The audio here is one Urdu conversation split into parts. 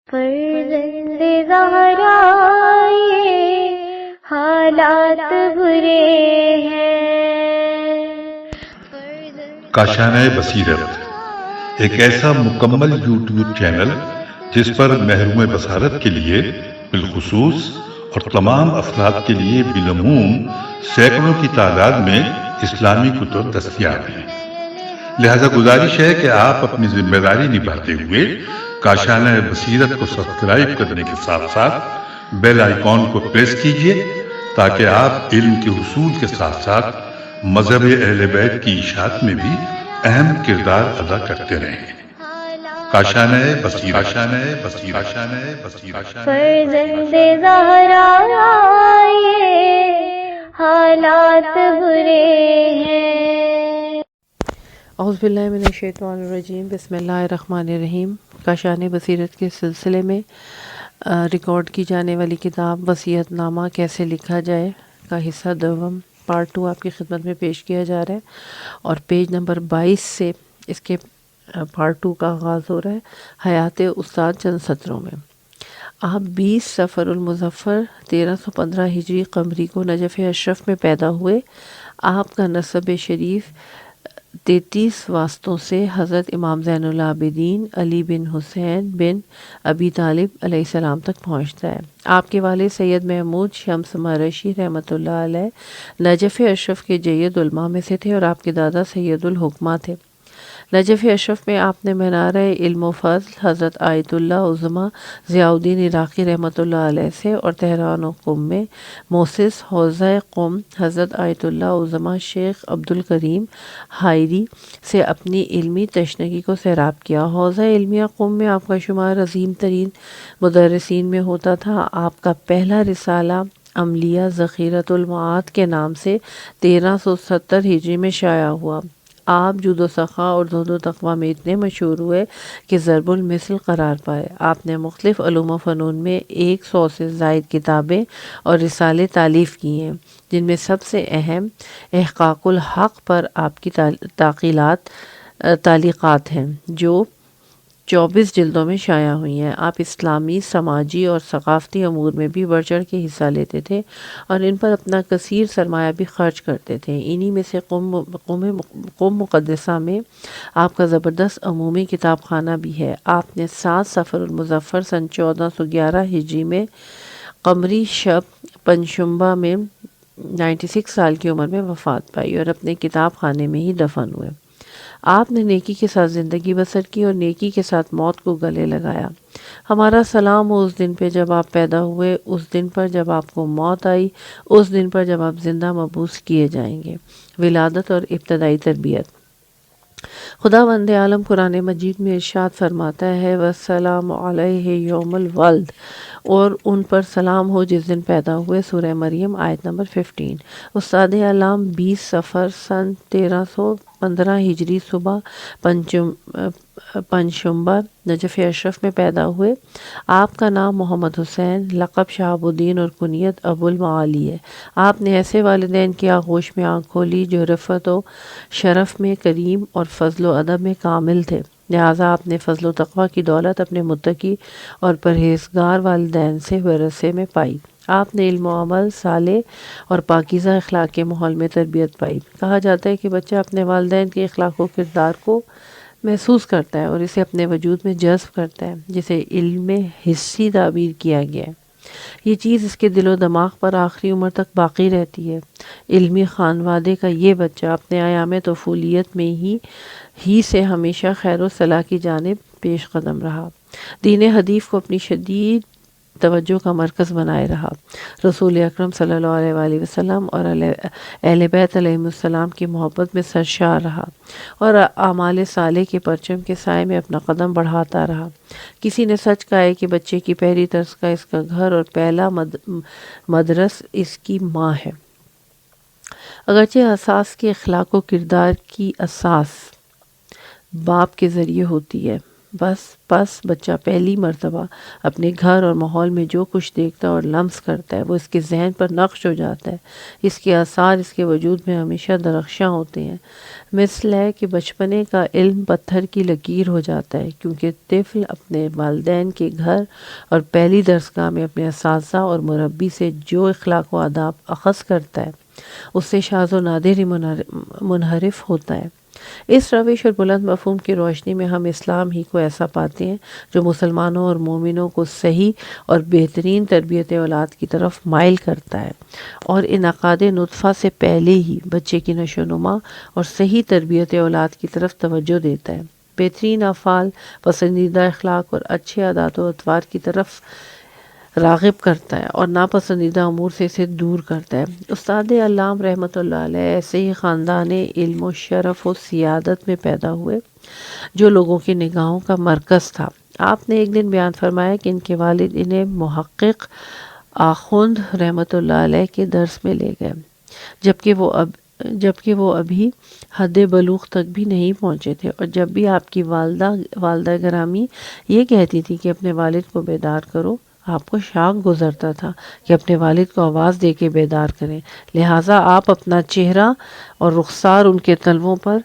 فرزند زہرا یہ حالات برے ہیں۔ کاشانہ بصیرت ایک ایسا مکمل یوٹیوب چینل جس پر محروم بصارت کے لیے بالخصوص اور تمام افراد کے لیے بالعموم سینکڑوں کی تعداد میں اسلامی کتب دستیاب ہیں۔ لہذا گزارش ہے کہ آپ اپنی ذمہ داری نبھاتے ہوئے کاشانہ بصیرت کو سبسکرائب کرنے کے ساتھ ساتھ بیل آئیکن کو پریس کیجیے تاکہ آپ علم کے حصول کے ساتھ ساتھ مذہب اہل بیت کی اشاعت میں بھی اہم کردار ادا کرتے رہیں۔ کاشانہ بصیرت۔ فرزند زہرا یہ حالات برے ہیں۔ اعوذ باللہ من الشیطان الرجیم، بسم اللہ الرحمن الرحیم۔ کاشانہ بصیرت کے سلسلے میں ریکارڈ کی جانے والی کتاب وصیت نامہ کیسے لکھا جائے کا حصہ دوم پارٹ 2 آپ کی خدمت میں پیش کیا جا رہا ہے، اور پیج نمبر 22 سے اس کے پارٹ 2 کا آغاز ہو رہا ہے۔ حیات استاد چند سطروں میں۔ آپ 20 صفر المظفر 1315 ہجری قمری کو نجف اشرف میں پیدا ہوئے۔ آپ کا نسب شریف 33 واسطوں سے حضرت امام زین العابدین علی بن حسین بن ابی طالب علیہ السلام تک پہنچتا ہے۔ آپ کے والد سید محمود شمس مرشی رحمۃ اللہ علیہ نجف اشرف کے جید علماء میں سے تھے، اور آپ کے دادا سید الحکمہ تھے۔ نجف اشرف میں آپ نے منارہ علم و فضل حضرت آیت اللہ عظمہ ضیاء الدین عراقی رحمۃ اللہ علیہ سے، اور تہران و قم میں موسس حوزہ قم حضرت آیت اللہ عظمہ شیخ عبد الکریم حائری سے اپنی علمی تشنگی کو سیراب کیا۔ حوزہ علمیہ قم میں آپ کا شمار عظیم ترین مدرسین میں ہوتا تھا۔ آپ کا پہلا رسالہ عملیہ ذخیرۃ المعاد کے نام سے 1370 ہجری میں شائع ہوا۔ آپ جود و سخا اور زہد و تقویٰ میں اتنے مشہور ہوئے کہ ضرب المثل قرار پائے۔ آپ نے مختلف علوم و فنون میں 100 سے زائد کتابیں اور رسالے تالیف کی ہیں، جن میں سب سے اہم احقاق الحق پر آپ کی تعلیقات ہیں، جو 24 جلدوں میں شائع ہوئی ہیں۔ آپ اسلامی، سماجی اور ثقافتی امور میں بھی بڑھ چڑھ کے حصہ لیتے تھے، اور ان پر اپنا کثیر سرمایہ بھی خرچ کرتے تھے۔ انہی میں سے قم مقدسہ میں آپ کا زبردست عمومی کتاب خانہ بھی ہے۔ آپ نے 7 صفر المظفر سن 1411 ہجری میں قمری شب پنجشنبہ میں 96 سال کی عمر میں وفات پائی، اور اپنے کتاب خانے میں ہی دفن ہوئے۔ آپ نے نیکی کے ساتھ زندگی بسر کی اور نیکی کے ساتھ موت کو گلے لگایا۔ ہمارا سلام ہو اس دن پہ جب آپ پیدا ہوئے، اس دن پر جب آپ کو موت آئی، اس دن پر جب آپ زندہ مبعوث کیے جائیں گے۔ ولادت اور ابتدائی تربیت۔ خداوند عالم قرآن مجید میں ارشاد فرماتا ہے وَالسَّلَامُ عَلَيْهِ یوم الولد، اور ان پر سلام ہو جس دن پیدا ہوئے۔ سورہ مریم آیت نمبر 15۔ استاد علام 20 صفر سن 1315 ہجری صبح پنجشنبہ نجف اشرف میں پیدا ہوئے۔ آپ کا نام محمد حسین، لقب شہاب الدین اور کنیت ابو المعالی ہے۔ آپ نے ایسے والدین کی آغوش میں آنکھ کھولی جو رفعت و شرف میں کریم اور فضل و ادب میں کامل تھے، لہٰذا آپ نے فضل و تقویٰ کی دولت اپنے متقی اور پرہیزگار والدین سے ورثے میں پائی۔ آپ نے علم و عمل صالح اور پاکیزہ اخلاق کے ماحول میں تربیت پائی۔ کہا جاتا ہے کہ بچہ اپنے والدین کے اخلاق و کردار کو محسوس کرتا ہے اور اسے اپنے وجود میں جذب کرتا ہے، جسے علم حسی تعبیر کیا گیا ہے۔ یہ چیز اس کے دل و دماغ پر آخری عمر تک باقی رہتی ہے۔ علمی خانوادے کا یہ بچہ اپنے ایام طفولیت میں ہی سے ہمیشہ خیر و صلاح کی جانب پیش قدم رہا، دین حنیف کو اپنی شدید توجہ کا مرکز بنائے رہا، رسول اکرم صلی اللہ علیہ وآلہ وسلم اور اہل بیت علیہم السلام کی محبت میں سرشار رہا، اور اعمال صالح کے پرچم کے سائے میں اپنا قدم بڑھاتا رہا۔ کسی نے سچ کہا ہے کہ بچے کی پہلی ترسکا اس کا گھر اور پہلا مدرس اس کی ماں ہے۔ اگرچہ اساس کے اخلاق و کردار کی اساس باپ کے ذریعے ہوتی ہے، بس بچہ پہلی مرتبہ اپنے گھر اور ماحول میں جو کچھ دیکھتا اور لمس کرتا ہے وہ اس کے ذہن پر نقش ہو جاتا ہے۔ اس کے آثار اس کے وجود میں ہمیشہ درخشاں ہوتے ہیں۔ مثل ہے کہ بچپنے کا علم پتھر کی لکیر ہو جاتا ہے، کیونکہ طفل اپنے والدین کے گھر اور پہلی درسگاہ میں اپنے اساتذہ اور مربی سے جو اخلاق و آداب اخذ کرتا ہے اس سے شاذ و نادر ہی منحرف ہوتا ہے۔ اس روش اور بلند مفہوم کی روشنی میں ہم اسلام ہی کو ایسا پاتے ہیں جو مسلمانوں اور مومنوں کو صحیح اور بہترین تربیت اولاد کی طرف مائل کرتا ہے، اور انعقاد نطفہ سے پہلے ہی بچے کی نشو و نما اور صحیح تربیت اولاد کی طرف توجہ دیتا ہے، بہترین افعال، پسندیدہ اخلاق اور اچھے عادات و اطوار کی طرف راغب کرتا ہے اور ناپسندیدہ امور سے اسے دور کرتا ہے۔ استاد علام رحمۃ اللہ علیہ ایسے ہی خاندان علم و شرف و سیادت میں پیدا ہوئے جو لوگوں کی نگاہوں کا مرکز تھا۔ آپ نے ایک دن بیان فرمایا کہ ان کے والد انہیں محقق آخوند رحمۃ اللہ علیہ کے درس میں لے گئے، جبکہ وہ ابھی حد بلوغ تک بھی نہیں پہنچے تھے، اور جب بھی آپ کی والدہ گرامی یہ کہتی تھی کہ اپنے والد کو بیدار کرو، آپ کو شاق گزرتا تھا کہ اپنے والد کو آواز دے کے بیدار کریں، لہٰذا آپ اپنا چہرہ اور رخسار ان کے تلووں پر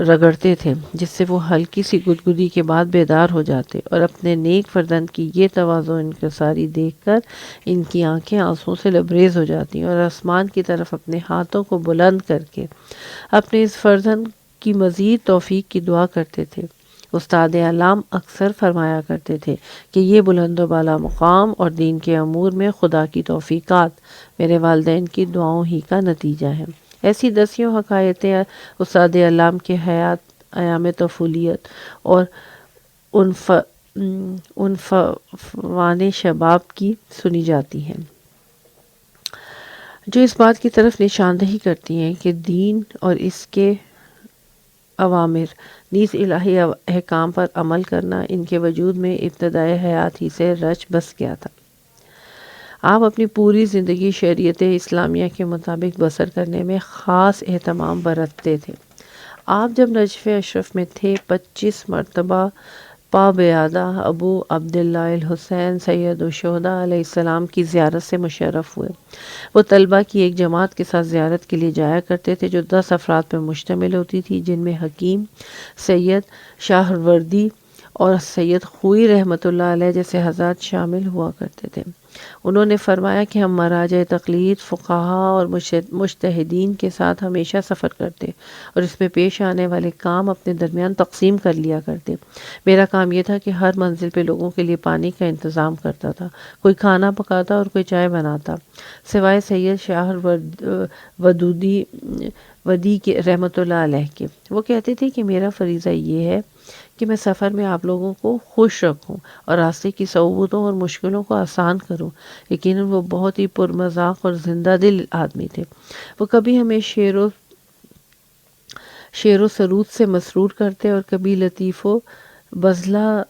رگڑتے تھے، جس سے وہ ہلکی سی گدگدی کے بعد بیدار ہو جاتے، اور اپنے نیک فرزند کی یہ تواضع و انکساری دیکھ کر ان کی آنکھیں آنسوں سے لبریز ہو جاتی اور آسمان کی طرف اپنے ہاتھوں کو بلند کر کے اپنے اس فرزند کی مزید توفیق کی دعا کرتے تھے۔ استاد علام اکثر فرمایا کرتے تھے کہ یہ بلند و بالا مقام اور دین کے امور میں خدا کی توفیقات میرے والدین کی دعاؤں ہی کا نتیجہ ہے۔ ایسی دسیوں حکایتیں استاد علام کے حیات ایام طفولیت اور عنفوان شباب کی سنی جاتی ہیں، جو اس بات کی طرف نشاندہی کرتی ہیں کہ دین اور اس کے اوامر نیز الہی احکام پر عمل کرنا ان کے وجود میں ابتدائے حیات ہی سے رچ بس گیا تھا۔ آپ اپنی پوری زندگی شریعت اسلامیہ کے مطابق بسر کرنے میں خاص اہتمام برتتے تھے۔ آپ جب نجف اشرف میں تھے 25 مرتبہ پا بیادہ ابو عبداللہ الحسین سید الشہداء علیہ السلام کی زیارت سے مشرف ہوئے۔ وہ طلبہ کی ایک جماعت کے ساتھ زیارت کے لیے جایا کرتے تھے جو 10 افراد پر مشتمل ہوتی تھی، جن میں حکیم، سید شاہروردی اور سید خوئی رحمۃ اللہ علیہ جیسے حضرات شامل ہوا کرتے تھے۔ انہوں نے فرمایا کہ ہم مراجع تقلید، فقہا اور مجتہدین کے ساتھ ہمیشہ سفر کرتے اور اس میں پیش آنے والے کام اپنے درمیان تقسیم کر لیا کرتے۔ میرا کام یہ تھا کہ ہر منزل پہ لوگوں کے لیے پانی کا انتظام کرتا تھا، کوئی کھانا پکاتا اور کوئی چائے بناتا، سوائے سید شاہ ودی کے رحمۃ اللہ علیہ کے۔ وہ کہتے تھے کہ میرا فریضہ یہ ہے کہ میں سفر میں آپ لوگوں کو خوش رکھوں اور راستے کی صعوبتوں اور مشکلوں کو آسان کروں۔ یقیناً وہ بہت ہی پرمذاق اور زندہ دل آدمی تھے۔ وہ کبھی ہمیں شعر و سرود سے مسرور کرتے اور کبھی لطیف و بزلہ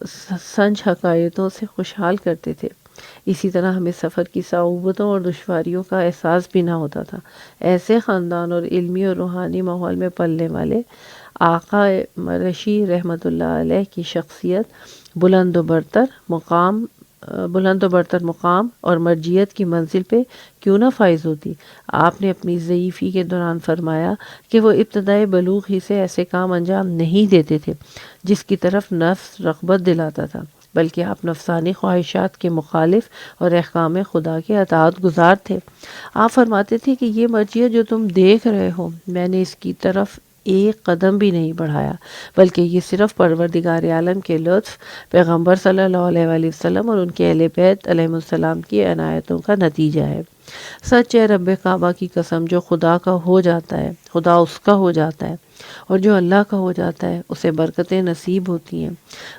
سنج حکایتوں سے خوشحال کرتے تھے۔ اسی طرح ہمیں سفر کی صعوبتوں اور دشواریوں کا احساس بھی نہ ہوتا تھا۔ ایسے خاندان اور علمی اور روحانی ماحول میں پلنے والے آقا مرشی رحمۃ اللہ علیہ کی شخصیت بلند و برتر مقام اور مرجیت کی منزل پہ کیوں نہ فائز ہوتی۔ آپ نے اپنی ضعیفی کے دوران فرمایا کہ وہ ابتدائی بلوغ ہی سے ایسے کام انجام نہیں دیتے تھے جس کی طرف نفس رغبت دلاتا تھا، بلکہ آپ نفسانی خواہشات کے مخالف اور احکام خدا کے اطاعت گزار تھے۔ آپ فرماتے تھے کہ یہ مرجیت جو تم دیکھ رہے ہو، میں نے اس کی طرف ایک قدم بھی نہیں بڑھایا، بلکہ یہ صرف پروردگار عالم کے لطف، پیغمبر صلی اللہ علیہ وآلہ وسلم اور ان کے اہل بیت علیہم السلام کی عنایتوں کا نتیجہ ہے۔ سچ ہے رب کعبہ کی قسم، جو خدا کا ہو جاتا ہے خدا اس کا ہو جاتا ہے، اور جو اللہ کا ہو جاتا ہے اسے برکتیں نصیب ہوتی ہیں۔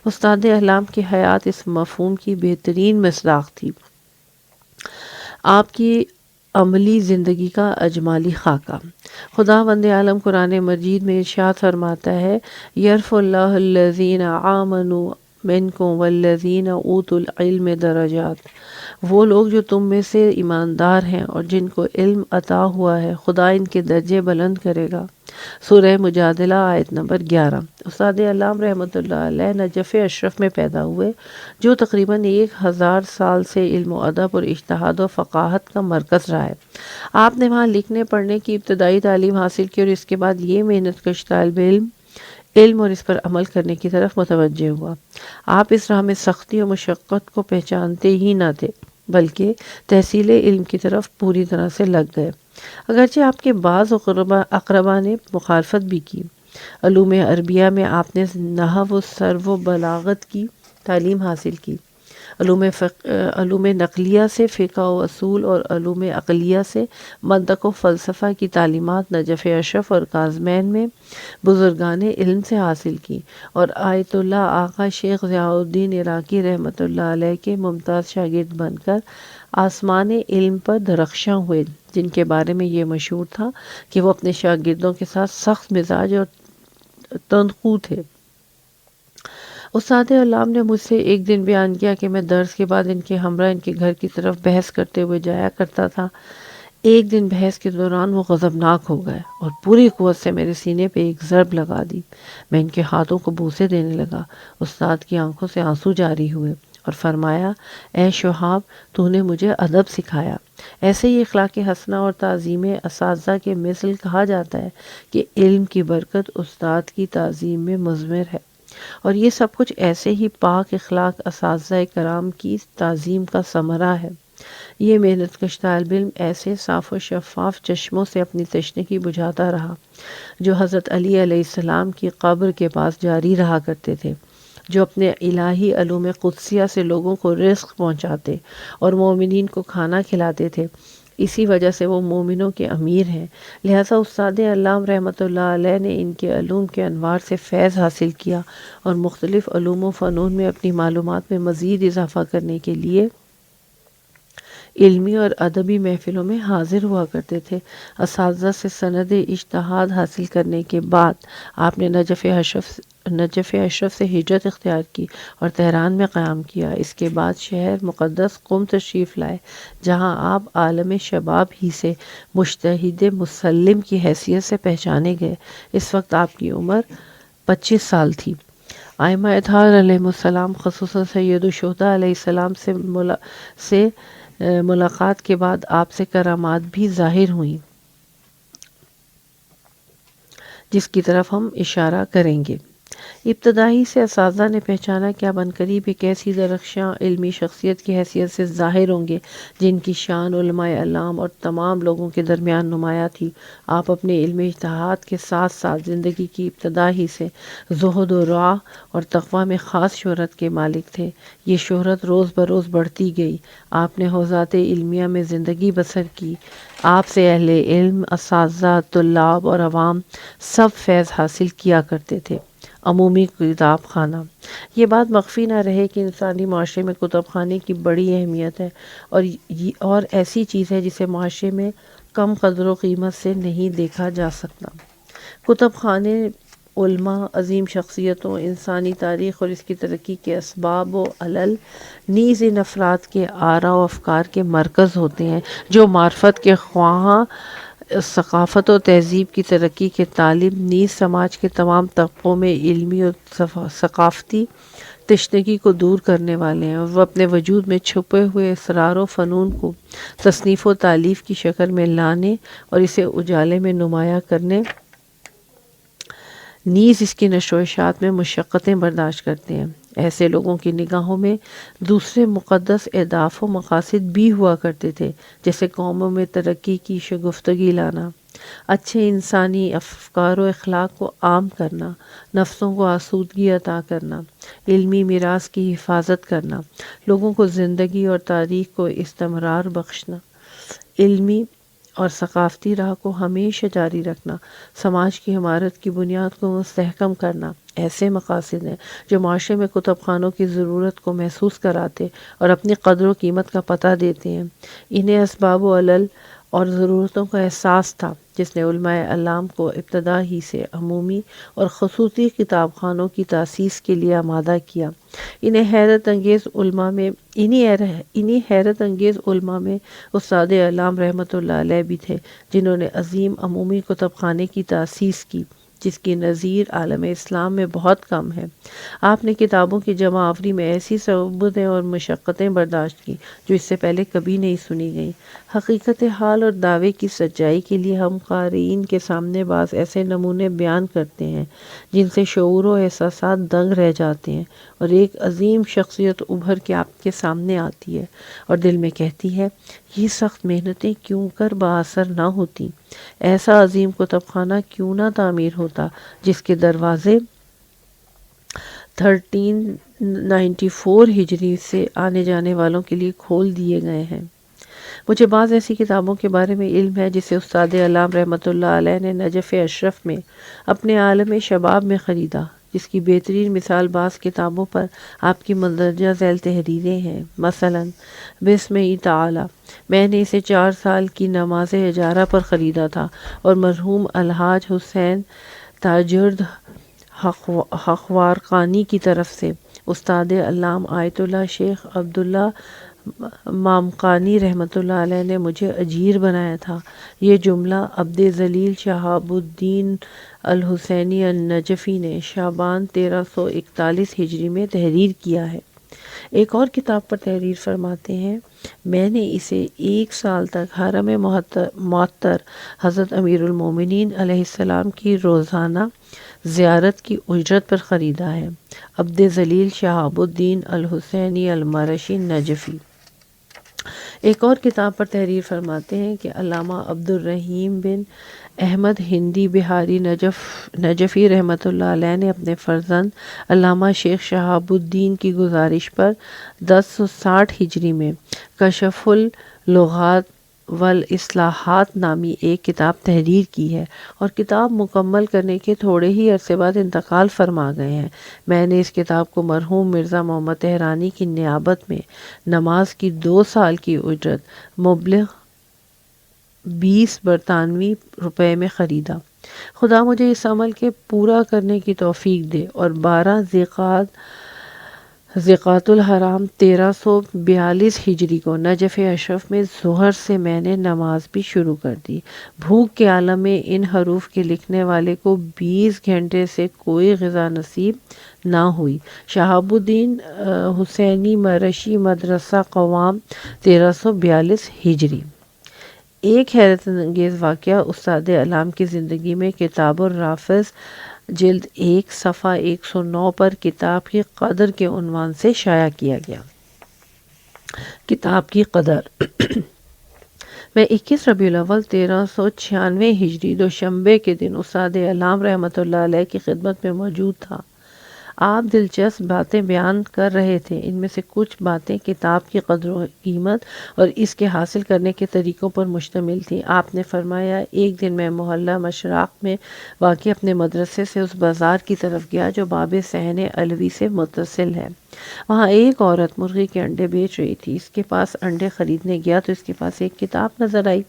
استاد علام کی حیات اس مفہوم کی بہترین مصداق تھی۔ آپ کی عملی زندگی کا اجمالی خاکہ۔ خداوند عالم قرآن مجید میں ارشاد فرماتا ہے، یرفع اللہ الذین آمنوا منکم والذین اوتوا العلم درجات، وہ لوگ جو تم میں سے ایماندار ہیں اور جن کو علم عطا ہوا ہے خدا ان کے درجے بلند کرے گا۔ سورہ مجادلہ آیت نمبر 11۔ استاد علام رحمۃ اللہ علیہ نجف اشرف میں پیدا ہوئے، جو تقریباً 1000 سال سے علم و ادب اور اجتہاد و فقاہت کا مرکز رہا ہے۔ آپ نے وہاں لکھنے پڑھنے کی ابتدائی تعلیم حاصل کی اور اس کے بعد یہ محنت کش طالب علم اور اس پر عمل کرنے کی طرف متوجہ ہوا۔ آپ اس راہ میں سختی و مشقت کو پہچانتے ہی نہ تھے، بلکہ تحصیل علم کی طرف پوری طرح سے لگ گئے، اگرچہ آپ کے بعض اقربا نے مخالفت بھی کی۔ علوم عربیہ میں آپ نے نحو و صرف و بلاغت کی تعلیم حاصل کی، علوم نقلیہ سے فقہ و اصول اور علوم عقلیہ سے منطق و فلسفہ کی تعلیمات نجف اشرف اور کاظمین میں بزرگان علم سے حاصل کی، اور آیت اللہ آقا شیخ ضیاء الدین عراقی رحمۃ اللہ علیہ کے ممتاز شاگرد بن کر آسمان علم پر درخشاں ہوئے، جن کے بارے میں یہ مشہور تھا کہ وہ اپنے شاگردوں کے ساتھ سخت مزاج اور تندخو تھے۔ استاد علام نے مجھ سے ایک دن بیان کیا کہ میں درس کے بعد ان کے ہمراہ ان کے گھر کی طرف بحث کرتے ہوئے جایا کرتا تھا۔ ایک دن بحث کے دوران وہ غضبناک ہو گئے اور پوری قوت سے میرے سینے پہ ایک ضرب لگا دی۔ میں ان کے ہاتھوں کو بوسے دینے لگا۔ استاد کی آنکھوں سے آنسو جاری ہوئے اور فرمایا، اے شہاب، تو نے مجھے ادب سکھایا۔ ایسے ہی اخلاق حسنہ اور تعظیم اساتذہ کے مثل کہا جاتا ہے کہ علم کی برکت استاد کی تعظیم میں مضمر ہے، اور یہ سب کچھ ایسے ہی پاک اخلاق اساتذہ کرام کی تعظیم کا ثمرہ ہے۔ یہ محنت کش طالب علم ایسے صاف و شفاف چشموں سے اپنی تشنگی بجھاتا رہا جو حضرت علی علیہ السلام کی قبر کے پاس جاری رہا کرتے تھے، جو اپنے الہی علوم قدسیہ سے لوگوں کو رزق پہنچاتے اور مومنین کو کھانا کھلاتے تھے۔ اسی وجہ سے وہ مومنوں کے امیر ہیں۔ لہٰذا استاد علام رحمۃ اللہ علیہ نے ان کے علوم کے انوار سے فیض حاصل کیا اور مختلف علوم و فنون میں اپنی معلومات میں مزید اضافہ کرنے کے لیے علمی اور ادبی محفلوں میں حاضر ہوا کرتے تھے۔ اساتذہ سے سند اجتہاد حاصل کرنے کے بعد آپ نے نجف اشرف سے ہجرت اختیار کی اور تہران میں قیام کیا۔ اس کے بعد شہر مقدس قم تشریف لائے، جہاں آپ عالم شباب ہی سے مجتہد مسلم کی حیثیت سے پہچانے گئے۔ اس وقت آپ کی عمر 25 سال تھی۔ ائمہ اطہار علیہ السلام خصوصاً سید الشہداء علیہ السلام سے ملاقات کے بعد آپ سے کرامات بھی ظاہر ہوئیں، جس کی طرف ہم اشارہ کریں گے۔ ابتدائی سے اساتذہ نے پہچانا کہ اب عنقریب ایک ایسی درخشاں علمی شخصیت کی حیثیت سے ظاہر ہوں گے جن کی شان علماء اعلام اور تمام لوگوں کے درمیان نمایاں تھی۔ آپ اپنے علم اجتہاد کے ساتھ ساتھ زندگی کی ابتدا ہی سے زہد و ورع اور تقویٰ میں خاص شہرت کے مالک تھے۔ یہ شہرت روز بروز بڑھتی گئی۔ آپ نے حوزات علمیہ میں زندگی بسر کی۔ آپ سے اہل علم، اساتذہ، طلاب اور عوام سب فیض حاصل کیا کرتے تھے۔ عمومی کتاب خانہ، یہ بات مخفی نہ رہے کہ انسانی معاشرے میں کتب خانے کی بڑی اہمیت ہے، اور ایسی چیز ہے جسے معاشرے میں کم قدر و قیمت سے نہیں دیکھا جا سکتا۔ کتب خانے علماء، عظیم شخصیتوں، انسانی تاریخ اور اس کی ترقی کے اسباب و علل، نیز ان افراد کے آراء و افکار کے مرکز ہوتے ہیں جو معرفت کے خواہاں، ثقافت و تہذیب کی ترقی کے طالب، نیز سماج کے تمام طبقوں میں علمی اور ثقافتی تشنگی کو دور کرنے والے ہیں، اور وہ اپنے وجود میں چھپے ہوئے اسرار و فنون کو تصنیف و تالیف کی شکل میں لانے اور اسے اجالے میں نمایاں کرنے، نیز اس کی نشر و اشاعت میں مشقتیں برداشت کرتے ہیں۔ ایسے لوگوں کی نگاہوں میں دوسرے مقدس اہداف و مقاصد بھی ہوا کرتے تھے، جیسے قوموں میں ترقی کی شگفتگی لانا، اچھے انسانی افکار و اخلاق کو عام کرنا، نفسوں کو آسودگی عطا کرنا، علمی میراث کی حفاظت کرنا، لوگوں کو زندگی اور تاریخ کو استمرار بخشنا، علمی اور ثقافتی راہ کو ہمیشہ جاری رکھنا، سماج کی عمارت کی بنیاد کو مستحکم کرنا، ایسے مقاصد ہیں جو معاشرے میں کتب خانوں کی ضرورت کو محسوس کراتے اور اپنی قدر و قیمت کا پتہ دیتے ہیں۔ انہیں اسباب و علل اور ضرورتوں کا احساس تھا، جس نے علماء علام کو ابتدا ہی سے عمومی اور خصوصی کتاب خانوں کی تاسیس کے لیے آمادہ کیا۔ انہیں حیرت انگیز علماء میں استاد علام رحمۃ اللہ علیہ بھی تھے، جنہوں نے عظیم عمومی کتب خانے کی تاسیس کی، جس کی نظیر عالم اسلام میں بہت کم ہے۔ آپ نے کتابوں کی جمع آوری میں ایسی صعوبتیں اور مشقتیں برداشت کی جو اس سے پہلے کبھی نہیں سنی گئیں۔ حقیقت حال اور دعوے کی سچائی کے لیے ہم قارئین کے سامنے بعض ایسے نمونے بیان کرتے ہیں جن سے شعور و احساسات دنگ رہ جاتے ہیں، اور ایک عظیم شخصیت ابھر کے آپ کے سامنے آتی ہے اور دل میں کہتی ہے، یہ سخت محنتیں کیوں کر بااثر نہ ہوتی؟ ایسا عظیم کتب خانہ کیوں نہ تعمیر ہوتا جس کے دروازے 1394 ہجری سے آنے جانے والوں کے لیے کھول دیے گئے ہیں۔ مجھے بعض ایسی کتابوں کے بارے میں علم ہے جسے استاد علام رحمۃ اللہ علیہ نے نجف اشرف میں اپنے عالم شباب میں خریدا، جس کی بہترین مثال بعض کتابوں پر آپ کی مندرجہ ذیل تحریریں ہیں۔ مثلا بسم تعالی، میں نے اسے 4 سال کی نماز اجارہ پر خریدا تھا اور مرحوم الحاج حسین تاجرد حقوارقانی کی طرف سے استاد علام آیت اللہ شیخ عبداللہ مامقانی رحمۃ اللہ علیہ نے مجھے اجیر بنایا تھا۔ یہ جملہ عبد ذلیل شہاب الدین الحسینی النجفی نے شعبان 1341 ہجری میں تحریر کیا ہے۔ ایک اور کتاب پر تحریر فرماتے ہیں، میں نے اسے 1 سال تک حرم معطر حضرت امیر المومنین علیہ السلام کی روزانہ زیارت کی اجرت پر خریدا ہے۔ عبد ذلیل شہاب الدین الحسینی المرشی نجفی۔ ایک اور کتاب پر تحریر فرماتے ہیں کہ علامہ عبد الرحیم بن احمد ہندی بہاری نجفی رحمۃ اللہ علیہ نے اپنے فرزند علامہ شیخ شہاب الدین کی گزارش پر 1060 ہجری میں کشف اللغات والاصطلاحات نامی ایک کتاب تحریر کی ہے، اور کتاب مکمل کرنے کے تھوڑے ہی عرصے بعد انتقال فرما گئے ہیں۔ میں نے اس کتاب کو مرحوم مرزا محمد تہرانی کی نیابت میں نماز کی 2 سال کی اجرت مبلغ 20 برطانوی روپے میں خریدا۔ خدا مجھے اس عمل کے پورا کرنے کی توفیق دے، اور 12 ذیقات الحرام 1342 ہجری کو نجف اشرف میں ظہر سے میں نے نماز بھی شروع کر دی۔ بھوک کے عالم میں ان حروف کے لکھنے والے کو 20 گھنٹے سے کوئی غذا نصیب نہ ہوئی۔ شہاب الدین حسینی مرشی مدرسہ قوام 1342 ہجری۔ ایک حیرت انگیز واقعہ استاد علام کی زندگی میں کتاب الرافض جلد 1 صفحہ 109 پر کتاب کی قدر کے عنوان سے شائع کیا گیا۔ کتاب کی قدر۔ میں 21 ربیع الاول 1396 ہجری دوشنبے کے دن استاد علام رحمۃ اللہ علیہ کی خدمت میں موجود تھا۔ آپ دلچسپ باتیں بیان کر رہے تھے۔ ان میں سے کچھ باتیں کتاب کی قدر و قیمت اور اس کے حاصل کرنے کے طریقوں پر مشتمل تھیں۔ آپ نے فرمایا، ایک دن میں محلہ مشراق میں واقع اپنے مدرسے سے اس بازار کی طرف گیا جو باب صحن علوی سے متصل ہے۔ وہاں ایک عورت مرغی کے انڈے بیچ رہی تھی۔ اس کے پاس انڈے خریدنے گیا تو اس کے پاس ایک کتاب نظر آئی۔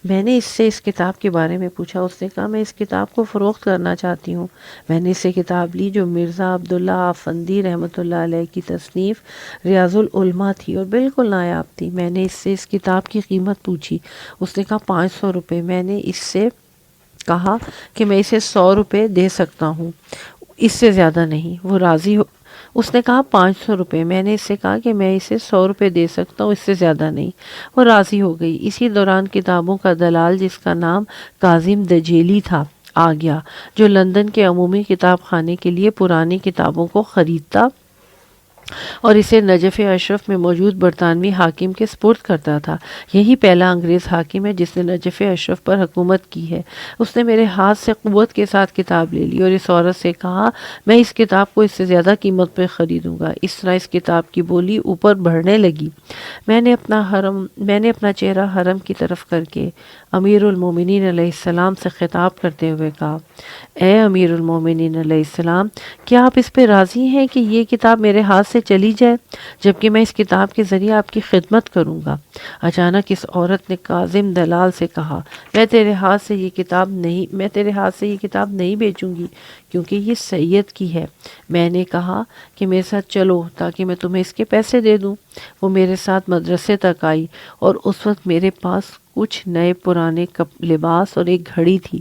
میں نے اس سے اس کتاب کے بارے میں پوچھا۔ اس نے کہا، میں اس کتاب کو فروخت کرنا چاہتی ہوں۔ میں نے اس سے کتاب لی جو مرزا عبداللہ آفندی رحمۃ اللہ علیہ کی تصنیف ریاض العلماء تھی اور بالکل نایاب تھی۔ میں نے اس سے اس کتاب کی قیمت پوچھی۔ اس نے کہا 500 روپے۔ میں نے اس سے کہا کہ میں اسے 100 روپے دے سکتا ہوں، اس سے زیادہ نہیں۔ وہ راضی ہو اس نے کہا 500 روپے۔ میں نے اس سے کہا کہ میں اسے 100 روپے دے سکتا ہوں، اس سے زیادہ نہیں۔ وہ راضی ہو گئی۔ اسی دوران کتابوں کا دلال جس کا نام کاظم دجیلی تھا آ گیا، جو لندن کے عمومی کتاب خانے کے لیے پرانی کتابوں کو خریدتا اور اسے نجف اشرف میں موجود برطانوی حاکم کے سپرد کرتا تھا۔ یہی پہلا انگریز حاکم ہے جس نے نجف اشرف پر حکومت کی ہے۔ اس نے میرے ہاتھ سے قوت کے ساتھ کتاب لے لی اور اس عورت سے کہا، میں اس کتاب کو اس سے زیادہ قیمت پہ خریدوں گا۔ اس طرح اس کتاب کی بولی اوپر بڑھنے لگی۔ میں نے اپنا چہرہ حرم کی طرف کر کے امیر المومنین علیہ السلام سے خطاب کرتے ہوئے کہا، اے امیر المومنین علیہ السلام، کیا آپ اس پہ راضی ہیں کہ یہ کتاب میرے ہاتھ سے سے چلی جائے جبکہ میں اس کتاب کے ذریعے آپ کی خدمت کروں گا۔ اچانک اس عورت نے کاظم دلال سے کہا، میں تیرے ہاتھ سے یہ کتاب نہیں بیچوں گی کیونکہ یہ سید کی ہے۔ میں نے کہا کہ میرے ساتھ چلو تاکہ میں تمہیں اس کے پیسے دے دوں۔ وہ میرے ساتھ مدرسے تک آئی اور اس وقت میرے پاس کچھ نئے پرانے لباس اور ایک گھڑی تھی۔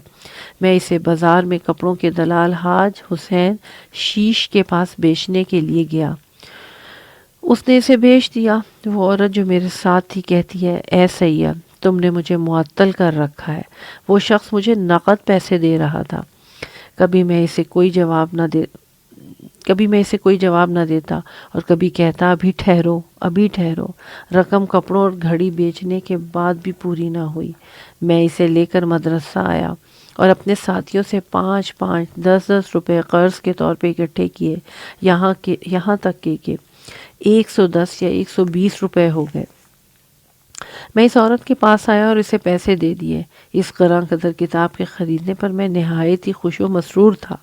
میں اسے بازار میں کپڑوں کے دلال حاج حسین شیش کے پاس بیچنے کے لیے گیا۔ اس نے اسے بیچ دیا۔ وہ عورت جو میرے ساتھ تھی کہتی ہے، اے سید، تم نے مجھے معطل کر رکھا ہے۔ وہ شخص مجھے نقد پیسے دے رہا تھا۔ کبھی میں اسے کوئی جواب نہ دیتا اور کبھی کہتا، ابھی ٹھہرو۔ رقم کپڑوں اور گھڑی بیچنے کے بعد بھی پوری نہ ہوئی۔ میں اسے لے کر مدرسہ آیا اور اپنے ساتھیوں سے 5 10 روپے قرض کے طور پہ اکٹھے کیے، یہاں تک کہ 110 یا 120 روپے ہو گئے۔ میں اس عورت کے پاس آیا اور اسے پیسے دے دیے۔ اس گراں قدر کتاب کے خریدنے پر میں نہایت ہی خوش و مسرور تھا۔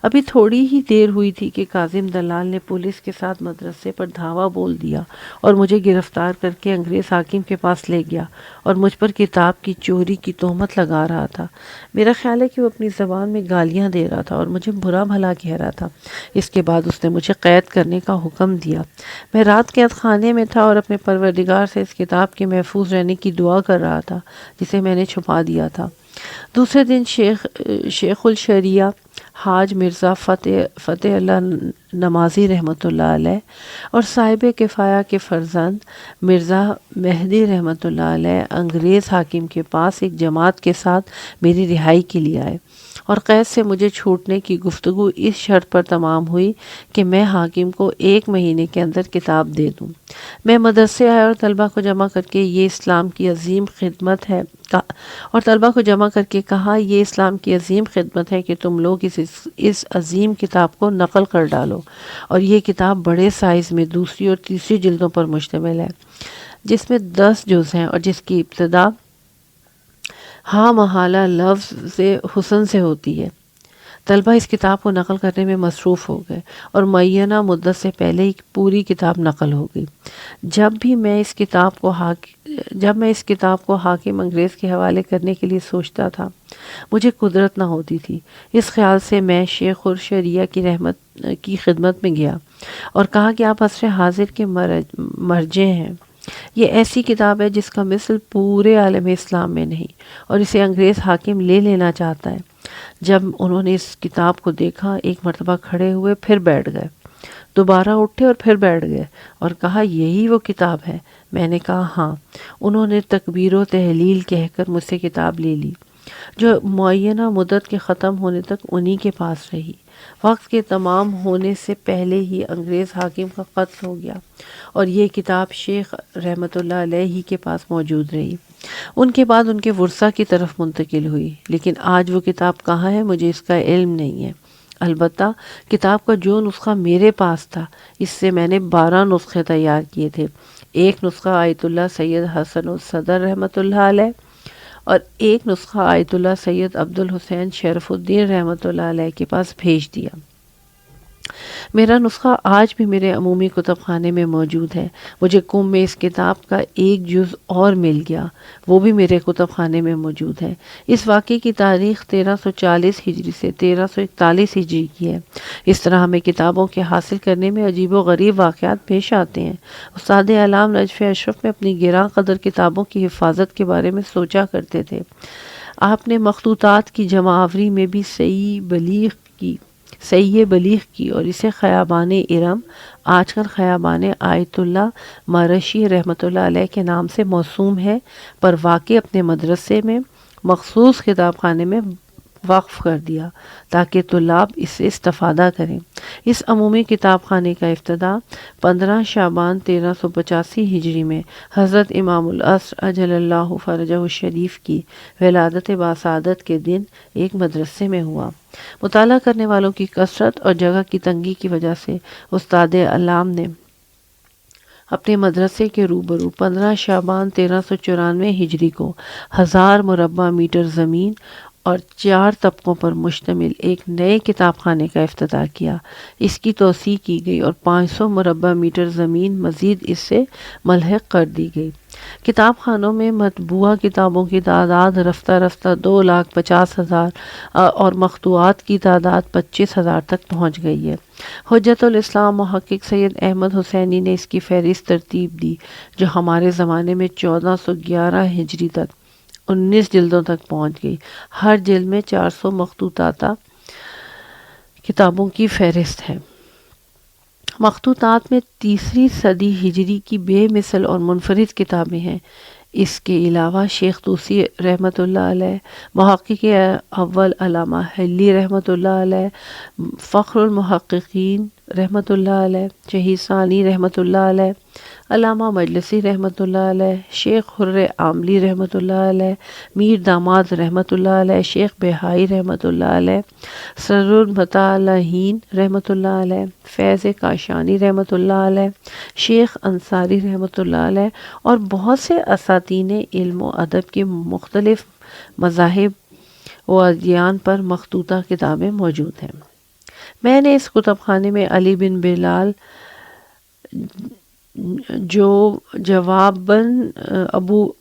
ابھی تھوڑی ہی دیر ہوئی تھی کہ کاظم دلال نے پولیس کے ساتھ مدرسے پر دھاوا بول دیا اور مجھے گرفتار کر کے انگریز حاکم کے پاس لے گیا اور مجھ پر کتاب کی چوری کی تہمت لگا رہا تھا۔ میرا خیال ہے کہ وہ اپنی زبان میں گالیاں دے رہا تھا اور مجھے برا بھلا کہہ رہا تھا۔ اس کے بعد اس نے مجھے قید کرنے کا حکم دیا۔ میں رات قید خانے میں تھا اور اپنے پروردگار سے اس کتاب کے محفوظ رہنے کی دعا کر رہا تھا جسے میں نے چھپا دیا تھا۔ دوسرے دن شیخ الشریعہ حاج مرزا فتح اللہ نمازی رحمۃ اللہ علیہ اور صاحب کفایہ کے فرزند مرزا مہدی رحمۃ اللہ علیہ انگریز حاکم کے پاس ایک جماعت کے ساتھ میری رہائی کے لیے آئے اور قید سے مجھے چھوٹنے کی گفتگو اس شرط پر تمام ہوئی کہ میں حاکم کو 1 مہینے کے اندر کتاب دے دوں۔ میں مدرسے آیا اور طلبہ کو جمع کر کے یہ اسلام کی عظیم خدمت ہے کہ تم لوگ اس عظیم کتاب کو نقل کر ڈالو، اور یہ کتاب بڑے سائز میں 2 اور 3 جلدوں پر مشتمل ہے، جس میں 10 جز ہیں اور جس کی ابتدا ہاں محالہ لفظ حسن سے ہوتی ہے۔ طلبہ اس کتاب کو نقل کرنے میں مصروف ہو گئے اور معینہ مدت سے پہلے ہی پوری کتاب نقل ہو گئی۔ جب میں اس کتاب کو حاکم انگریز کے حوالے کرنے کے لیے سوچتا تھا، مجھے قدرت نہ ہوتی تھی۔ اس خیال سے میں شیخ الشریعہ کی خدمت میں گیا اور کہا کہ آپ عصر حاضر کے مرجع ہیں۔ یہ ایسی کتاب ہے جس کا مثل پورے عالم اسلام میں نہیں اور اسے انگریز حاکم لے لینا چاہتا ہے۔ جب انہوں نے اس کتاب کو دیکھا، ایک مرتبہ کھڑے ہوئے، پھر بیٹھ گئے، دوبارہ اٹھے اور پھر بیٹھ گئے اور کہا، یہی وہ کتاب ہے؟ میں نے کہا ہاں۔ انہوں نے تکبیر و تحلیل کہہ کر مجھ سے کتاب لے لی، جو معینہ مدت کے ختم ہونے تک انہی کے پاس رہی۔ وقت کے تمام ہونے سے پہلے ہی انگریز حاکم کا قتل ہو گیا اور یہ کتاب شیخ رحمۃ اللہ علیہ کے پاس موجود رہی۔ ان کے بعد ان کے ورثہ کی طرف منتقل ہوئی، لیکن آج وہ کتاب کہاں ہے مجھے اس کا علم نہیں ہے۔ البتہ کتاب کا جو نسخہ میرے پاس تھا، اس سے میں نے 12 نسخے تیار کیے تھے۔ ایک نسخہ آیت اللہ سید حسن الصدر رحمۃ اللہ علیہ اور ایک نسخہ آیت اللہ سید عبد الحسین شرف الدین رحمۃ اللہ علیہ کے پاس بھیج دیا۔ میرا نسخہ آج بھی میرے عمومی کتب خانے میں موجود ہے۔ مجھے قم میں اس کتاب کا ایک جز اور مل گیا، وہ بھی میرے کتب خانے میں موجود ہے۔ اس واقعے کی تاریخ 1340 ہجری سے 1341 ہجری کی ہے۔ اس طرح ہمیں کتابوں کے حاصل کرنے میں عجیب و غریب واقعات پیش آتے ہیں۔ استاد علام نجف اشرف میں اپنی گراں قدر کتابوں کی حفاظت کے بارے میں سوچا کرتے تھے۔ آپ نے مخطوطات کی جمع آوری میں بھی صحیح بلیغ کی اور اسے خیابان ارم، آج کل خیابان آیت اللہ مارشی رحمۃ اللہ علیہ کے نام سے موسوم ہے، پر واقع اپنے مدرسے میں مخصوص کتاب خانے میں وقف کر دیا تاکہ طلاب اس سے استفادہ کریں۔ اس عمومی کتاب خانے کا افتتاح 15 شعبان 1385 ہجری میں حضرت امام العصر اجل اللہ فرجہ الشریف کی ولادت باسعادت کے دن ایک مدرسے میں ہوا۔ مطالعہ کرنے والوں کی کثرت اور جگہ کی تنگی کی وجہ سے استاد علام نے اپنے مدرسے کے روبرو 15 شعبان 1394 ہجری کو 1000 مربع میٹر زمین اور 4 طبقوں پر مشتمل ایک نئے کتاب خانے کا افتتاح کیا۔ اس کی توسیع کی گئی اور 500 مربع میٹر زمین مزید اس سے ملحق کر دی گئی۔ کتاب خانوں میں مطبوعہ کتابوں کی تعداد رفتہ رفتہ 2,50,000 اور مخطوطات کی تعداد 25,000 تک پہنچ گئی ہے۔ حجت الاسلام محقق سید احمد حسینی نے اس کی فہرست ترتیب دی، جو ہمارے زمانے میں 1411 ہجری تک 19 جلدوں تک پہنچ گئی۔ ہر جلد میں 400 مخطوطات کتابوں کی فہرست ہے۔ مخطوطات میں 3 صدی ہجری کی بے مثل اور منفرد کتابیں ہیں۔ اس کے علاوہ شیخ طوسی رحمۃ اللہ علیہ، محقق اول علامہ حلی رحمۃ اللہ علیہ، فخر المحققین رحمۃ اللہ علیہ، شہید ثانی رحمۃ اللہ علیہ، علامہ مجلسی رحمۃ اللہ علیہ، شیخ حر عاملی رحمۃ اللہ علیہ، میر داماد رحمۃ اللہ علیہ، شیخ بہائی رحمۃ اللہ علیہ، سر المطلعین رحمۃ اللہ علیہ، فیض کاشانی رحمۃ اللہ علیہ، شیخ انصاری رحمۃ اللہ علیہ، اور بہت سے اساتین علم و ادب کے مختلف مذاہب و ادیان پر مخطوطہ کتابیں موجود ہیں۔ میں نے اس کتب خانے میں علی بن بلال جو جواباً ابو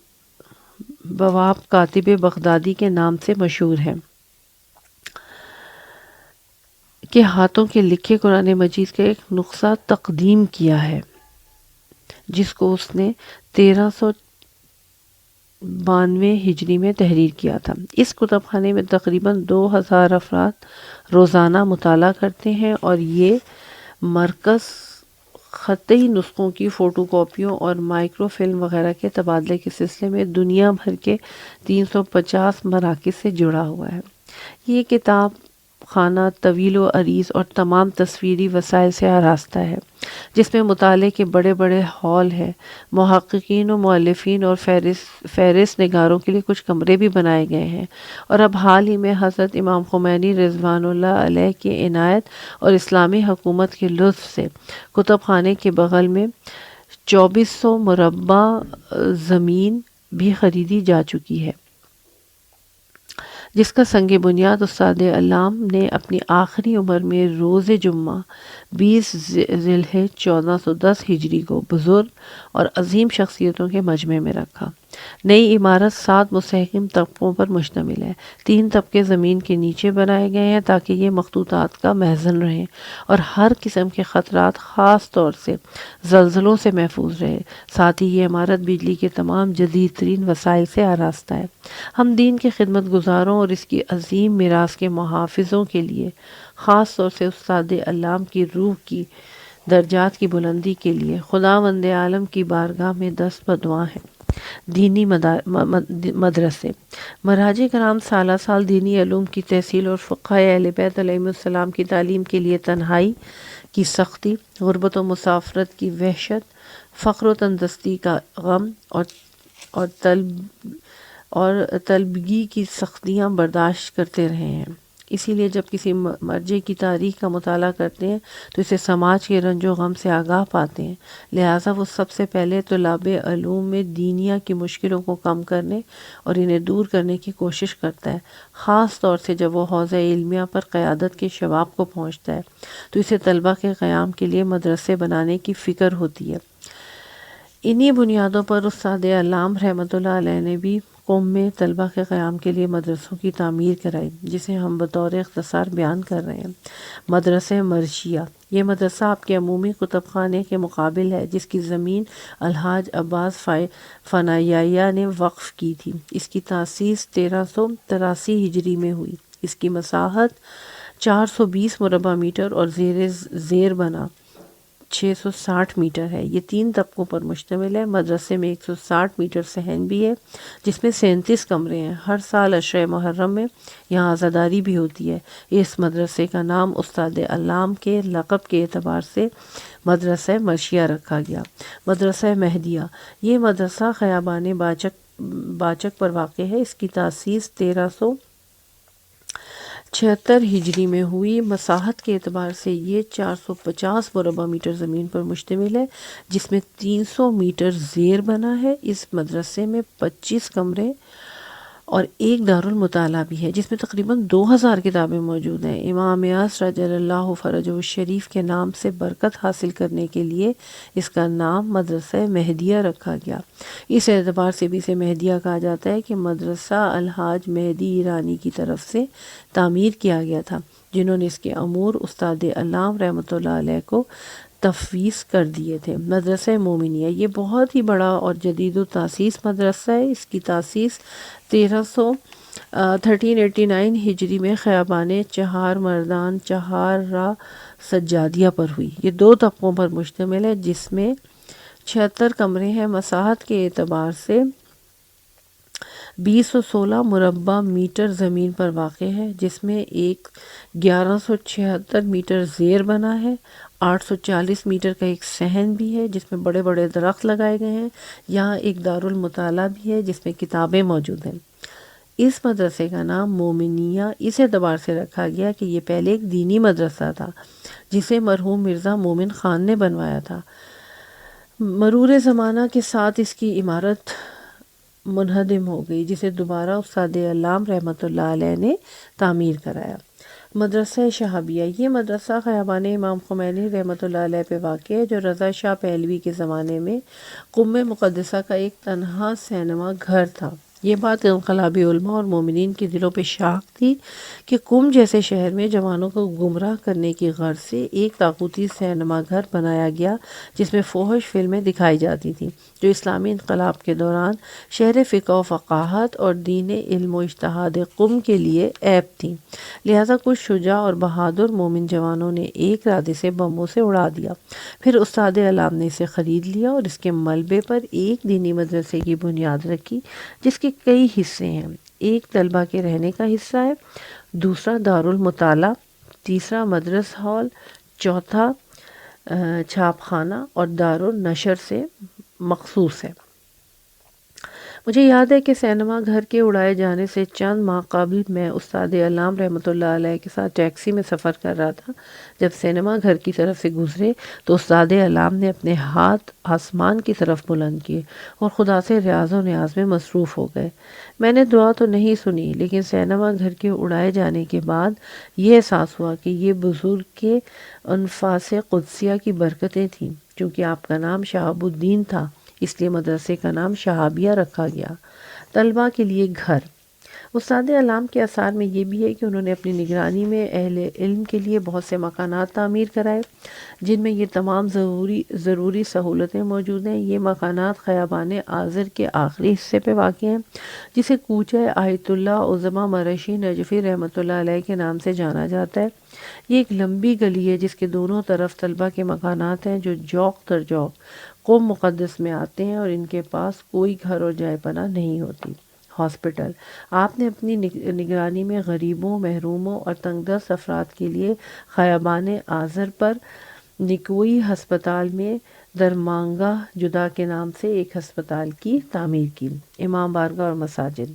بواب کاتب بغدادی کے نام سے مشہور ہے کے ہاتھوں کے لکھے قرآن مجید کا ایک نسخہ تقدیم کیا ہے، جس کو اس نے 1392 ہجری میں تحریر کیا تھا۔ اس کتب خانے میں تقریباً 2000 افراد روزانہ مطالعہ کرتے ہیں، اور یہ مرکز خطی نسخوں کی فوٹو کاپیوں اور مائکرو فلم وغیرہ کے تبادلے کے سلسلے میں دنیا بھر کے 350 مراکز سے جڑا ہوا ہے۔ یہ کتاب خانہ طویل و عریض اور تمام تصویری وسائل سے آراستہ ہے، جس میں مطالعے کے بڑے بڑے ہال ہیں۔ محققین و مؤلفین اور فہرست نگاروں کے لیے کچھ کمرے بھی بنائے گئے ہیں، اور اب حال ہی میں حضرت امام خمینی رضوان اللہ علیہ کی عنایت اور اسلامی حکومت کے لطف سے کتب خانے کے بغل میں 2400 مربع زمین بھی خریدی جا چکی ہے، جس کا سنگ بنیاد استاد علام نے اپنی آخری عمر میں روز جمعہ 20 ذی الحجہ 1410 ہجری کو بزرگ اور عظیم شخصیتوں کے مجمع میں رکھا۔ نئی عمارت 7 مستحکم طبقوں پر مشتمل ہے۔ 3 طبقے زمین کے نیچے بنائے گئے ہیں تاکہ یہ مخطوطات کا مخزن رہیں اور ہر قسم کے خطرات، خاص طور سے زلزلوں سے محفوظ رہے۔ ساتھ ہی یہ عمارت بجلی کے تمام جدید ترین وسائل سے آراستہ ہے۔ ہم دین کے خدمت گزاروں اور اس کی عظیم میراث کے محافظوں کے لیے، خاص طور سے استاد علام کی روح کی درجات کی بلندی کے لیے خداوند عالم کی بارگاہ میں دست بدعا ہیں۔ دینی مدرسے، مراجع کرام سالہ سال دینی علوم کی تحصیل اور فقہ اہل بیت علیہم السلام کی تعلیم کے لیے تنہائی کی سختی، غربت و مسافرت کی وحشت، فقر و تندرستی کا غم اور طلبگی کی سختیاں برداشت کرتے رہے ہیں۔ اسی لیے جب کسی مرجع کی تاریخ کا مطالعہ کرتے ہیں تو اسے سماج کے رنج و غم سے آگاہ پاتے ہیں، لہٰذا وہ سب سے پہلے طلاب علوم میں دینیا کی مشکلوں کو کم کرنے اور انہیں دور کرنے کی کوشش کرتا ہے، خاص طور سے جب وہ حوزہ علمیہ پر قیادت کے شباب کو پہنچتا ہے تو اسے طلبہ کے قیام کے لیے مدرسے بنانے کی فکر ہوتی ہے۔ انہی بنیادوں پر استاد علام رحمۃ اللہ علیہ نے بھی قوم میں طلبہ کے قیام کے لیے مدرسوں کی تعمیر کرائی، جسے ہم بطور اختصار بیان کر رہے ہیں۔ مدرسہ مرشیہ، یہ مدرسہ آپ کے عمومی کتب خانے کے مقابل ہے، جس کی زمین الحاج عباس فناییہ نے وقف کی تھی۔ اس کی تاسیس 1383 ہجری میں ہوئی۔ اس کی مساحت 420 مربع میٹر اور زیر بنا 660 میٹر ہے۔ یہ 3 طبقوں پر مشتمل ہے۔ مدرسے میں 160 میٹر صحن بھی ہے، جس میں 37 کمرے ہیں۔ ہر سال عشرۂ محرم میں یہاں عزاداری بھی ہوتی ہے۔ اس مدرسے کا نام استاد علام کے لقب کے اعتبار سے مدرسہ مرشیہ رکھا گیا۔ مدرسہ مہدیہ، یہ مدرسہ خیابان باچک پر واقع ہے۔ اس کی تاسیس 1376 ہجری میں ہوئی۔ مساحت کے اعتبار سے یہ 450 مربع میٹر زمین پر مشتمل ہے، جس میں 300 میٹر زیر بنا ہے۔ اس مدرسے میں 25 کمرے اور ایک دارالمطالعہ بھی ہے جس میں تقریباً 2000 کتابیں موجود ہیں۔ امام یاسر رضی اللہ فرجہ الشریف کے نام سے برکت حاصل کرنے کے لیے اس کا نام مدرسہ مہدیہ رکھا گیا۔ اس اعتبار سے بھی اسے مہدیہ کہا جاتا ہے کہ مدرسہ الحاج مہدی ایرانی کی طرف سے تعمیر کیا گیا تھا، جنہوں نے اس کے امور استاد علام رحمۃ اللہ علیہ کو تفویض کر دیے تھے۔ مدرسہ مومنیہ یہ بہت ہی بڑا اور جدید و تاسیس مدرسہ ہے۔ اس کی تاسیس 1389 ہجری میں خیابان چہار مردان چہارہ سجادیہ پر ہوئی۔ یہ 2 طبقوں پر مشتمل ہے جس میں 76 کمرے ہیں۔ مساحت کے اعتبار سے 216 مربع میٹر زمین پر واقع ہے، جس میں ایک 1176 میٹر زیر بنا ہے۔ 840 میٹر کا ایک صحن بھی ہے جس میں بڑے بڑے درخت لگائے گئے ہیں۔ یہاں ایک دارالمطالعہ بھی ہے جس میں کتابیں موجود ہیں۔ اس مدرسے کا نام مومنیہ اس اعتبار سے رکھا گیا کہ یہ پہلے ایک دینی مدرسہ تھا جسے مرحوم مرزا مومن خان نے بنوایا تھا۔ مرور زمانہ کے ساتھ اس کی عمارت منہدم ہو گئی، جسے دوبارہ استاد علام رحمۃ اللہ علیہ نے تعمیر کرایا۔ مدرسہ شہابیہ یہ مدرسہ خیابان امام خمینی رحمۃ اللہ علیہ پہ واقع ہے، جو رضا شاہ پہلوی کے زمانے میں قم مقدسہ کا ایک تنہا سینما گھر تھا۔ یہ بات انقلابی علماء اور مومنین کے دلوں پہ شاق تھی کہ قم جیسے شہر میں جوانوں کو گمراہ کرنے کی غرض سے ایک طاغوتی سینما گھر بنایا گیا جس میں فحش فلمیں دکھائی جاتی تھیں، جو اسلامی انقلاب کے دوران شہر فقہ و فقاہت اور دین علم و اجتہاد قم کے لیے عیب تھیں۔ لہٰذا کچھ شجاع اور بہادر مومن جوانوں نے ایک رادے سے بموں سے اڑا دیا۔ پھر استاد علام نے اسے خرید لیا اور اس کے ملبے پر ایک دینی مدرسے کی بنیاد رکھی جس کے کئی حصے ہیں۔ ایک طلبہ کے رہنے کا حصہ ہے، دوسرا دارالمطالعہ، تیسرا مدرس ہال، چوتھا چھاپ خانہ اور دارالنشر سے مخصوص ہے۔ مجھے یاد ہے کہ سینما گھر کے اڑائے جانے سے چند ماہ قبل میں استاد علام رحمۃ اللہ علیہ کے ساتھ ٹیکسی میں سفر کر رہا تھا۔ جب سینما گھر کی طرف سے گزرے تو استاد علام نے اپنے ہاتھ آسمان کی طرف بلند کیے اور خدا سے ریاض و نیاز میں مصروف ہو گئے۔ میں نے دعا تو نہیں سنی، لیکن سینما گھر کے اڑائے جانے کے بعد یہ احساس ہوا کہ یہ بزرگ کے انفاس قدسیہ کی برکتیں تھیں۔ چونکہ آپ کا نام شہاب الدین تھا، اس لیے مدرسے کا نام شہابیہ رکھا گیا۔ طلبہ کے لیے گھر۔ استاد علام کے آثار میں یہ بھی ہے کہ انہوں نے اپنی نگرانی میں اہل علم کے لیے بہت سے مکانات تعمیر کرائے جن میں یہ تمام ضروری سہولتیں موجود ہیں۔ یہ مکانات خیابان آذر کے آخری حصے پہ واقع ہیں، جسے کوچہ آیت اللہ عظمی مرشی نجفی رحمۃ اللہ علیہ کے نام سے جانا جاتا ہے۔ یہ ایک لمبی گلی ہے جس کے دونوں طرف طلبہ کے مکانات ہیں جو جوق در جوق قم مقدس میں آتے ہیں اور ان کے پاس کوئی گھر اور جائے پناہ نہیں ہوتی۔ ہاسپٹل۔ آپ نے اپنی نگرانی میں غریبوں، محروموں اور تنگ دست افراد کے لیے خیابان آذر پر نکوئی ہسپتال میں درمانگاہ جدا کے نام سے ایک ہسپتال کی تعمیر کی۔ امام بارگاہ اور مساجد۔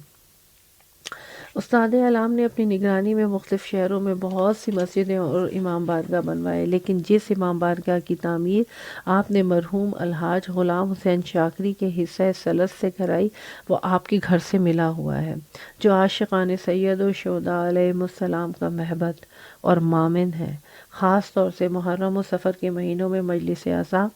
استاد علام نے اپنی نگرانی میں مختلف شہروں میں بہت سی مسجدیں اور امام بارگاہ بنوائے، لیکن جس امام بارگاہ کی تعمیر آپ نے مرحوم الحاج غلام حسین شاکری کے حصہ سلس سے کرائی وہ آپ کے گھر سے ملا ہوا ہے، جو عاشقان سید و شہداء علیہم السلام کا محبت اور مامن ہے۔ خاص طور سے محرم و صفر کے مہینوں میں مجلس اعزا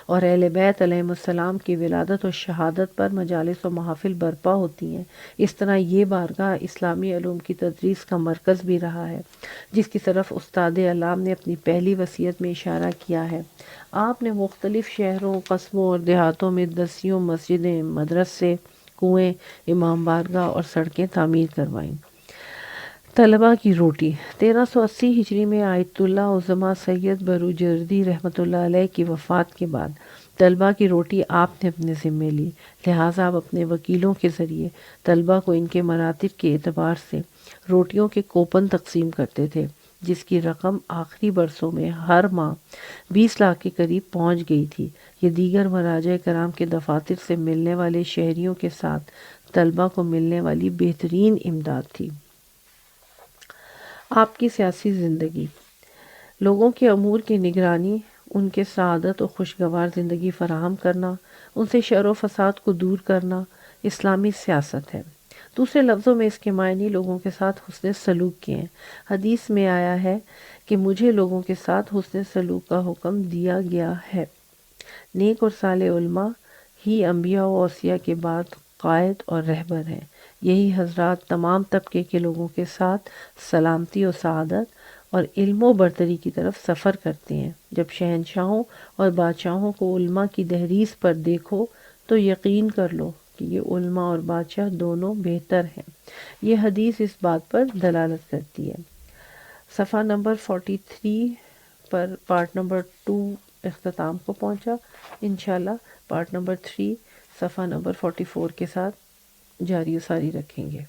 اور اہل بیت علیہم السلام کی ولادت و شہادت پر مجالس و محافل برپا ہوتی ہیں۔ اس طرح یہ بارگاہ اسلامی علوم کی تدریس کا مرکز بھی رہا ہے، جس کی طرف استاد علام نے اپنی پہلی وصیت میں اشارہ کیا ہے۔ آپ نے مختلف شہروں، قصبوں اور دیہاتوں میں دسیوں مسجدیں، مدرسے، کنویں، امام بارگاہ اور سڑکیں تعمیر کروائیں۔ طلبہ کی روٹی۔ 1380 ہجری میں آیت اللہ عظمی سید بروجردی رحمۃ اللہ علیہ کی وفات کے بعد طلبہ کی روٹی آپ نے اپنے ذمے لی، لہٰذا آپ اپنے وکیلوں کے ذریعے طلبہ کو ان کے مراتب کے اعتبار سے روٹیوں کے کوپن تقسیم کرتے تھے، جس کی رقم آخری برسوں میں ہر ماہ 20 لاکھ کے قریب پہنچ گئی تھی۔ یہ دیگر مراجع کرام کے دفاتر سے ملنے والے شہریوں کے ساتھ طلبہ کو ملنے والی بہترین امداد تھی۔ آپ کی سیاسی زندگی۔ لوگوں کے امور کی نگرانی، ان کے سعادت و خوشگوار زندگی فراہم کرنا، ان سے شر و فساد کو دور کرنا اسلامی سیاست ہے۔ دوسرے لفظوں میں اس کے معنی لوگوں کے ساتھ حسن سلوک کے ہیں۔ حدیث میں آیا ہے کہ مجھے لوگوں کے ساتھ حسن سلوک کا حکم دیا گیا ہے۔ نیک اور صالح علماء ہی انبیاء و اوصیاء کے بعد قائد اور رہبر ہیں۔ یہی حضرات تمام طبقے کے لوگوں کے ساتھ سلامتی و سعادت اور علم و برتری کی طرف سفر کرتے ہیں۔ جب شہنشاہوں اور بادشاہوں کو علماء کی دہلیز پر دیکھو تو یقین کر لو کہ یہ علماء اور بادشاہ دونوں بہتر ہیں۔ یہ حدیث اس بات پر دلالت کرتی ہے۔ صفحہ نمبر 43 پر پارٹ نمبر 2 اختتام کو پہنچا۔ انشاءاللہ پارٹ نمبر 3 صفحہ نمبر 44 کے ساتھ جاری و ساری رکھیں گے۔